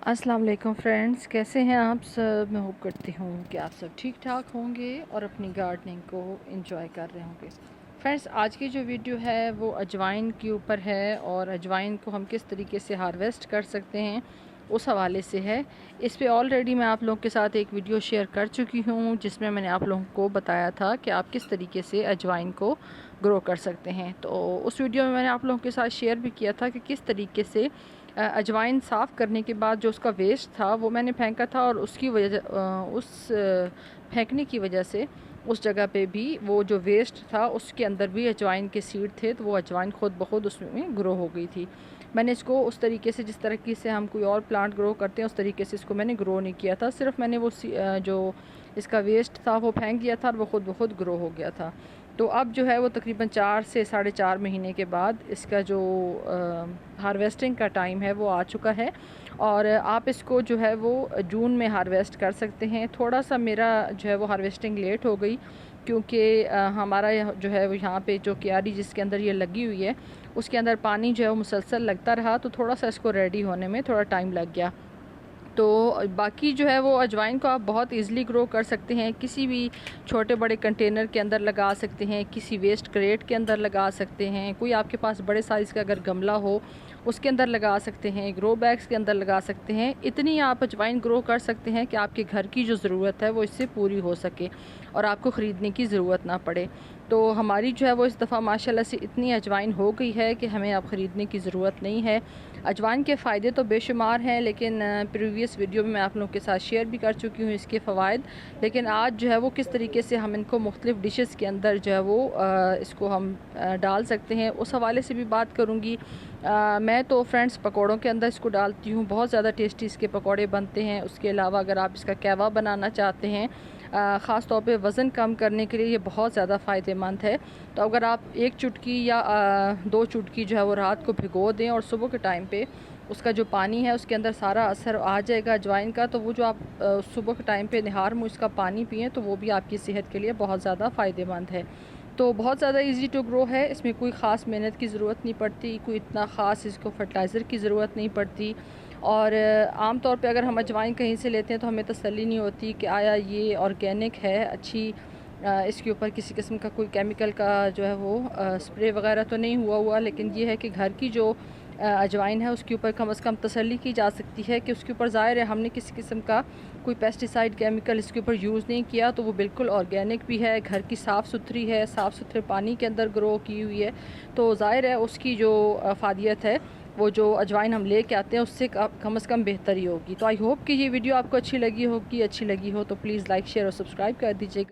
अस्सलाम वालेकुम फ्रेंड्स, कैसे हैं आप सब। मैं होप करती हूँ कि आप सब ठीक ठाक होंगे और अपनी गार्डनिंग को एंजॉय कर रहे होंगे। फ्रेंड्स, आज की जो वीडियो है वो अजवाइन के ऊपर है और अजवाइन को हम किस तरीके से हार्वेस्ट कर सकते हैं उस हवाले से है। इस पे ऑलरेडी मैं आप लोगों के साथ एक वीडियो शेयर कर चुकी हूँ जिसमें मैंने आप लोगों को बताया था कि आप किस तरीके से अजवाइन को ग्रो कर सकते हैं। तो उस वीडियो में मैंने आप लोगों के साथ शेयर भी किया था कि किस तरीके से अजवाइन साफ़ करने के बाद जो उसका वेस्ट था वो मैंने फेंका था और उसकी वजह फेंकने की वजह से उस जगह पे भी वो जो वेस्ट था उसके अंदर भी अजवाइन के सीड थे, तो वो अजवाइन खुद ब खुद उसमें ग्रो हो गई थी। मैंने इसको उस तरीके से जिस तरीके से हम कोई और प्लांट ग्रो करते हैं उस तरीके से इसको मैंने ग्रो नहीं किया था, सिर्फ मैंने वो जो इसका वेस्ट था वो फेंक दिया था और वो खुद ब खुद ग्रो हो गया था। तो अब जो है वो तकरीबन 4 से 4.5 महीने के बाद इसका जो हार्वेस्टिंग का टाइम है वो आ चुका है और आप इसको जो है वो जून में हार्वेस्ट कर सकते हैं। थोड़ा सा मेरा जो है वो हार्वेस्टिंग लेट हो गई क्योंकि हमारा जो है वो यहाँ पे जो क्यारी जिसके अंदर ये लगी हुई है उसके अंदर पानी जो है वो मुसलसल लगता रहा, तो थोड़ा सा इसको रेडी होने में थोड़ा टाइम लग गया। तो बाकी जो है वो अजवाइन को आप बहुत इजीली ग्रो कर सकते हैं, किसी भी छोटे बड़े कंटेनर के अंदर लगा सकते हैं, किसी वेस्ट क्रेट के अंदर लगा सकते हैं, कोई आपके पास बड़े साइज़ का अगर गमला हो उसके अंदर लगा सकते हैं, ग्रो बैग्स के अंदर लगा सकते हैं। इतनी आप अजवाइन ग्रो कर सकते हैं कि आपके घर की जो ज़रूरत है वो इससे पूरी हो सके और आपको ख़रीदने की ज़रूरत ना पड़े। तो हमारी जो है वो इस दफ़ा माशाल्लाह से इतनी अजवाइन हो गई है कि हमें अब ख़रीदने की ज़रूरत नहीं है। अजवाइन के फ़ायदे तो बेशुमार हैं, लेकिन प्रीवियस वीडियो में मैं आप लोगों के साथ शेयर भी कर चुकी हूँ इसके फ़वाइद। लेकिन आज जो है वो किस तरीके से हम इनको मुख्तलिफ़ डिशेस के अंदर जो है वो इसको हम डाल सकते हैं उस हवाले से भी बात करूँगी। मैं तो फ्रेंड्स पकौड़ों के अंदर इसको डालती हूँ, बहुत ज़्यादा टेस्टी इसके पकौड़े बनते हैं। उसके अलावा अगर आप इसका कहवा बनाना चाहते हैं ख़ास तौर पे वज़न कम करने के लिए ये बहुत ज़्यादा फ़ायदेमंद है। तो अगर आप 1 चुटकी या 2 चुटकी जो है वो रात को भिगो दें और सुबह के टाइम पे उसका जो पानी है उसके अंदर सारा असर आ जाएगा अजवाइन का, तो वो जो आप सुबह के टाइम पे निहार में उसका पानी पिएँ तो वो भी आपकी सेहत के लिए बहुत ज़्यादा फ़ायदेमंद है। तो बहुत ज़्यादा इजी टू ग्रो है, इसमें कोई ख़ास मेहनत की ज़रूरत नहीं पड़ती, कोई इतना ख़ास इसको फर्टिलाइज़र की ज़रूरत नहीं पड़ती। और आम तौर पे अगर हम अजवाइन कहीं से लेते हैं तो हमें तसल्ली नहीं होती कि आया ये ऑर्गेनिक है, अच्छी इसके ऊपर किसी किस्म का कोई केमिकल का जो है वो स्प्रे वगैरह तो नहीं हुआ। लेकिन ये है कि घर की जो अजवाइन है उसके ऊपर कम से कम तसल्ली की जा सकती है कि उसके ऊपर ज़ाहिर है हमने किसी किस्म का कोई पेस्टिसाइड केमिकल इसके ऊपर यूज़ नहीं किया, तो वो बिल्कुल ऑर्गेनिक भी है, घर की साफ़ सुथरी है, साफ़ सुथरे पानी के अंदर ग्रो की हुई है। तो ज़ाहिर है उसकी जो अफादियत है वो जो अजवाइन हम ले के आते हैं उससे कम से कम बेहतर ही होगी। तो आई होप कि ये वीडियो आपको अच्छी लगी हो तो प्लीज़ लाइक शेयर और सब्सक्राइब कर दीजिएगा।